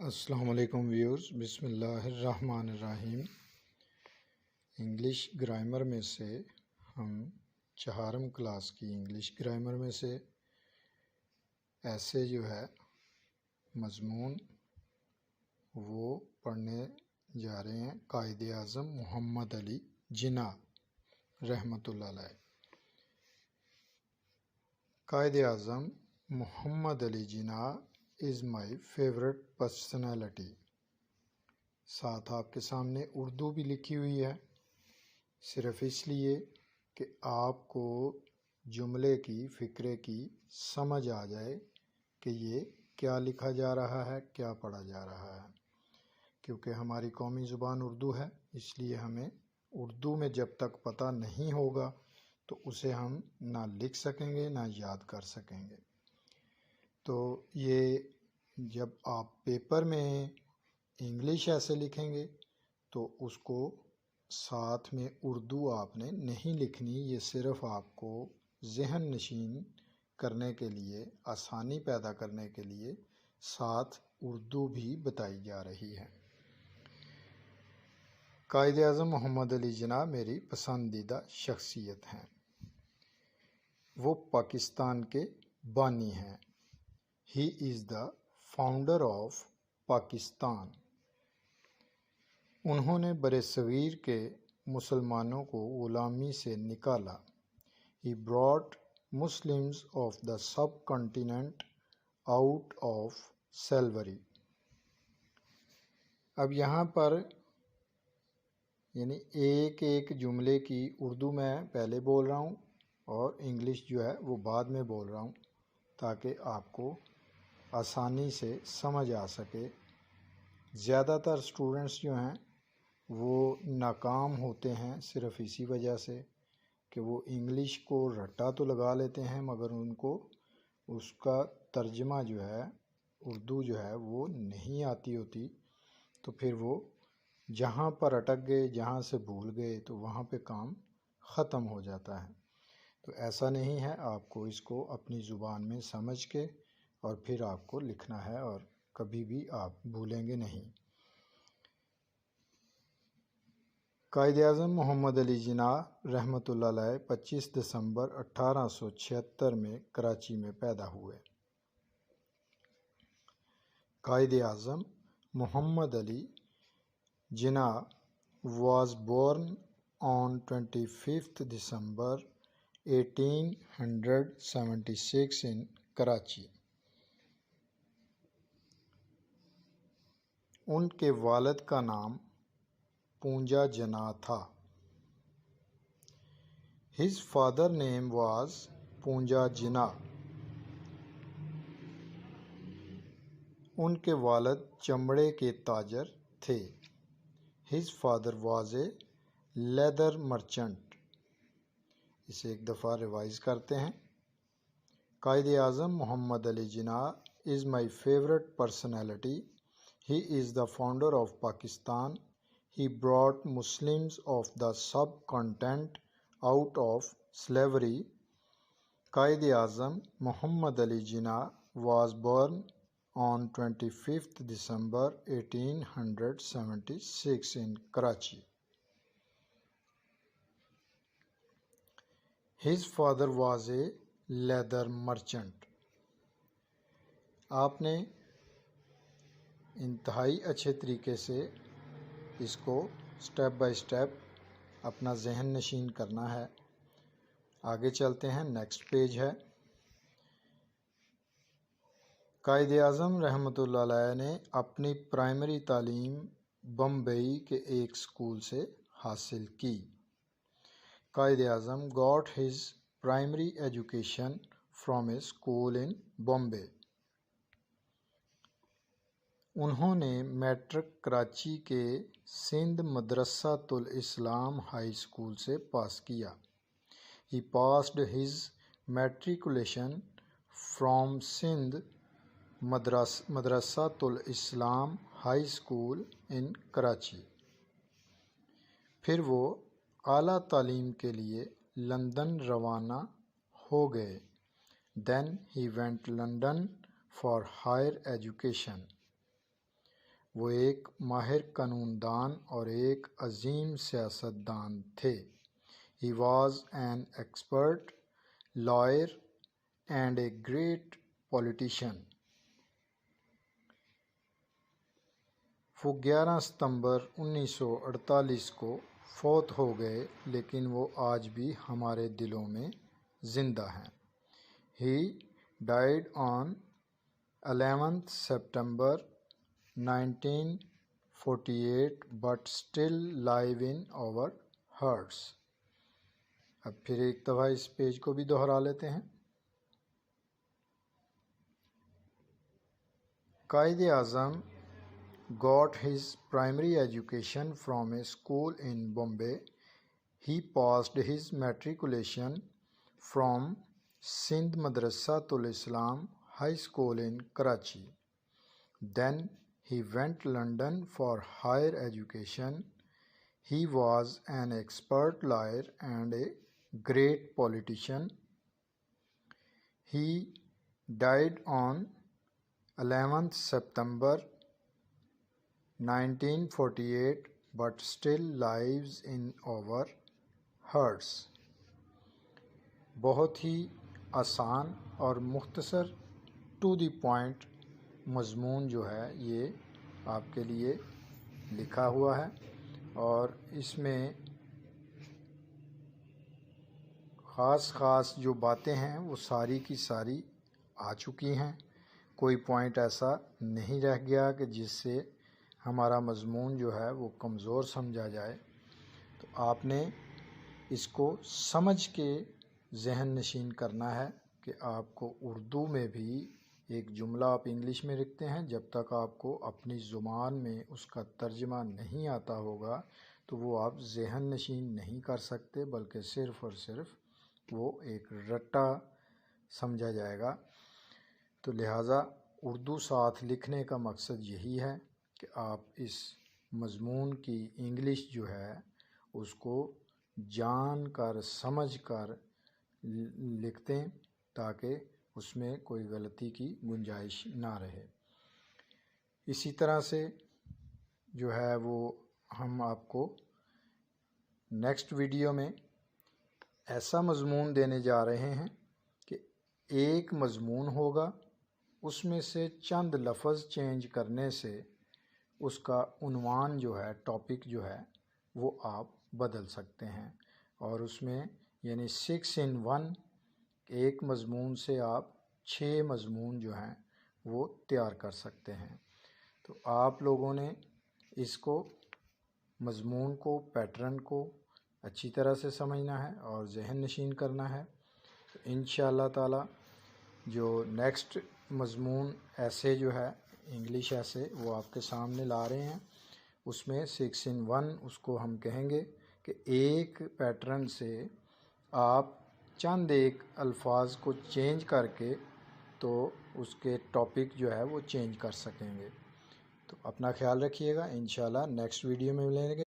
السلام علیکم ویورز، بسم اللہ الرحمن الرحیم۔ انگلش گرامر میں سے ہم چہارم کلاس کی انگلش گرامر میں سے ایسے جو ہے مضمون وہ پڑھنے جا رہے ہیں۔ قائد اعظم محمد علی جناح رحمۃ اللہ علیہ۔ قائد اعظم محمد علی جناح از مائی فیوریٹ پرسنالٹی۔ ساتھ آپ کے سامنے اردو بھی لکھی ہوئی ہے، صرف اس لیے کہ آپ کو جملے کی فکرے کی سمجھ آ جائے کہ یہ کیا لکھا جا رہا ہے، کیا پڑھا جا رہا ہے۔ کیونکہ ہماری قومی زبان اردو ہے، اس لیے ہمیں اردو میں جب تک پتہ نہیں ہوگا تو اسے ہم نہ لکھ سکیں گے نہ یاد کر سکیں گے۔ تو یہ جب آپ پیپر میں انگلش ایسے لکھیں گے تو اس کو ساتھ میں اردو آپ نے نہیں لکھنی، یہ صرف آپ کو ذہن نشین کرنے کے لیے، آسانی پیدا کرنے کے لیے ساتھ اردو بھی بتائی جا رہی ہے۔ قائد اعظم محمد علی جناح میری پسندیدہ شخصیت ہیں۔ وہ پاکستان کے بانی ہیں۔ ہی از دا فاؤنڈر آف پاکستان۔ انہوں نے برصغیر کے مسلمانوں کو غلامی سے نکالا۔ He brought Muslims of the subcontinent out of slavery۔ اب یہاں پر یعنی ایک ایک جملے کی اردو میں پہلے بول رہا ہوں اور انگلش جو ہے وہ بعد میں بول رہا ہوں تاکہ آپ کو آسانی سے سمجھ آ سکے۔ زیادہ تر اسٹوڈنٹس جو ہیں وہ ناکام ہوتے ہیں صرف اسی وجہ سے کہ وہ انگلش کو رٹا تو لگا لیتے ہیں مگر ان کو اس کا ترجمہ جو ہے اردو جو ہے وہ نہیں آتی ہوتی، تو پھر وہ جہاں پر اٹک گئے، جہاں سے بھول گئے تو وہاں پہ کام ختم ہو جاتا ہے۔ تو ایسا نہیں ہے، آپ کو اس کو اپنی زبان میں سمجھ کے اور پھر آپ کو لکھنا ہے اور کبھی بھی آپ بھولیں گے نہیں۔ قائد اعظم محمد علی جناح رحمۃ اللہ علیہ 25 دسمبر 1876 میں کراچی میں پیدا ہوئے۔ قائد اعظم محمد Ali Jinnah was born on 25th December 1876 in Karachi. ان کے والد کا نام پونجا جناح تھا۔ His father name was Poonja جناح۔ ان کے والد چمڑے کے تاجر تھے۔ His father was a leather merchant۔ اسے ایک دفعہ ریوائز کرتے ہیں۔ قائد اعظم محمد Ali Jinnah is my favorite personality۔ He is the founder of Pakistan۔ He brought Muslims of the subcontinent out of slavery۔ Quaid Azam Muhammad Ali Jinnah was born on 25th December 1876 in Karachi۔ His father was a leather merchant۔ آپ نے انتہائی اچھے طریقے سے اس کو step by step اپنا ذہن نشین کرنا ہے۔ آگے چلتے ہیں، نیکسٹ پیج ہے۔ قائد اعظم رحمۃ اللہ علیہ نے اپنی پرائمری تعلیم بمبئی کے ایک اسکول سے حاصل کی۔ Quaid Azam got his primary education from a school in Bombay۔ انہوں نے میٹرک کراچی کے سندھ مدرسۃ الاسلام ہائی اسکول سے پاس کیا۔ He passed his matriculation from Sindh مدرسۃ الاسلام ہائی اسکول ان کراچی۔ پھر وہ اعلیٰ تعلیم کے لیے لندن روانہ ہو گئے۔ Then he went London for higher education۔ وہ ایک ماہر قانون دان اور ایک عظیم سیاست دان تھے. He was an expert lawyer and a great politician. وہ 11 ستمبر 1948 کو فوت ہو گئے لیکن وہ آج بھی ہمارے دلوں میں زندہ ہیں. He died on 11th September 1948 but still live in our hearts. اب پھر ایک دفعہ اس پیج کو بھی دہرا لیتے ہیں. Quaid Azam got his primary education from a school in Bombay. He passed his matriculation from Sindh Madrasatul Islam High School in Karachi. Then he went to London for higher education. He was an expert lawyer and a great politician. He died on 11th September 1948 but still lives in our hearts. بہت ہی آسان اور مختصر to the point مضمون جو ہے یہ آپ کے لیے لکھا ہوا ہے اور اس میں خاص جو باتیں ہیں وہ ساری کی ساری آ چکی ہیں. کوئی پوائنٹ ایسا نہیں رہ گیا کہ جس سے ہمارا مضمون جو ہے وہ کمزور سمجھا جائے. تو آپ نے اس کو سمجھ کے ذہن نشین کرنا ہے کہ آپ کو اردو میں بھی ایک جملہ آپ انگلش میں لکھتے ہیں، جب تک آپ کو اپنی زبان میں اس کا ترجمہ نہیں آتا ہوگا تو وہ آپ ذہن نشین نہیں کر سکتے، بلکہ صرف اور صرف وہ ایک رٹا سمجھا جائے گا. تو لہٰذا اردو ساتھ لکھنے کا مقصد یہی ہے کہ آپ اس مضمون کی انگلش جو ہے اس کو جان کر سمجھ کر لکھتے ہیں تاکہ اس میں کوئی غلطی کی گنجائش نہ رہے. اسی طرح سے جو ہے وہ ہم آپ کو نیکسٹ ویڈیو میں ایسا مضمون دینے جا رہے ہیں کہ ایک مضمون ہوگا، اس میں سے چند لفظ چینج کرنے سے اس کا عنوان جو ہے، ٹاپک جو ہے وہ آپ بدل سکتے ہیں. اور اس میں یعنی 6 in 1 ایک مضمون سے آپ 6 مضمون جو ہیں وہ تیار کر سکتے ہیں. تو آپ لوگوں نے اس کو مضمون کو، پیٹرن کو اچھی طرح سے سمجھنا ہے اور ذہن نشین کرنا ہے. تو انشاءاللہ تعالی جو نیکسٹ مضمون ایسے جو ہے انگلش ایسے وہ آپ کے سامنے لا رہے ہیں، اس میں 6 in 1 اس کو ہم کہیں گے کہ ایک پیٹرن سے آپ چند ایک الفاظ کو چینج کر کے تو اس کے ٹاپک جو ہے وہ چینج کر سکیں گے. تو اپنا خیال رکھیے گا. انشاءاللہ نیکسٹ ویڈیو میں ملیں گے.